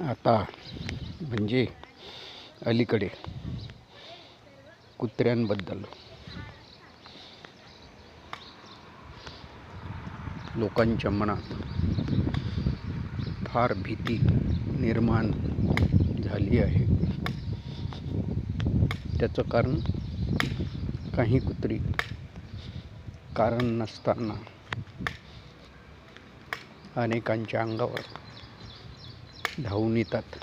आता म्हणजे अलीकडे कुत्र्यांबद्दल लोकांच्या मनात फार भीती निर्माण झाली आहे. त्याचं कारण काही कुत्री कारण नसताना अनेकांच्या अंगावर धावून येतात,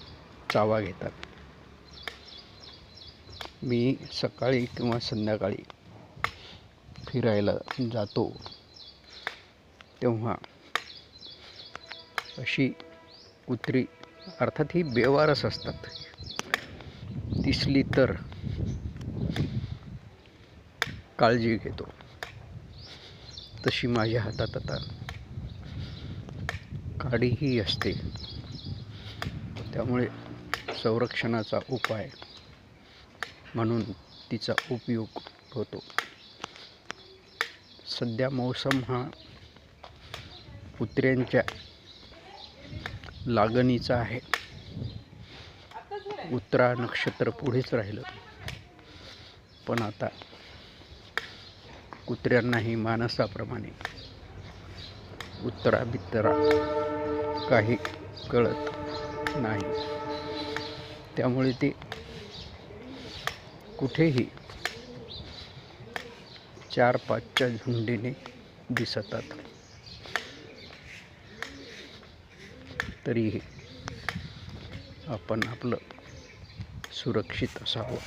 चावा घेतात. मी सकाळी किंवा संध्याकाळी फिरायला जातो तेव्हा अशी कुत्री, अर्थात ही बेवारस असतात, दिसली तर काळजी घेतो. तशी माझ्या हातात आता काडीही असते. त्यामुळे संरक्षणाचा उपाय म्हणून तिचा उपयोग होतो. सध्या मौसम हा कुत्र्यांच्या लागणीचा आहे. उत्तरा नक्षत्र पुढेच राहिलं, पण आता कुत्र्यांनाही माणसाप्रमाणे उत्तरा बित्तरा काही कळत नाही. त्यामुळे ते कुठेही 4-5च्या झुंडीने दिसतात. तरीही आपण आपलं सुरक्षित असावं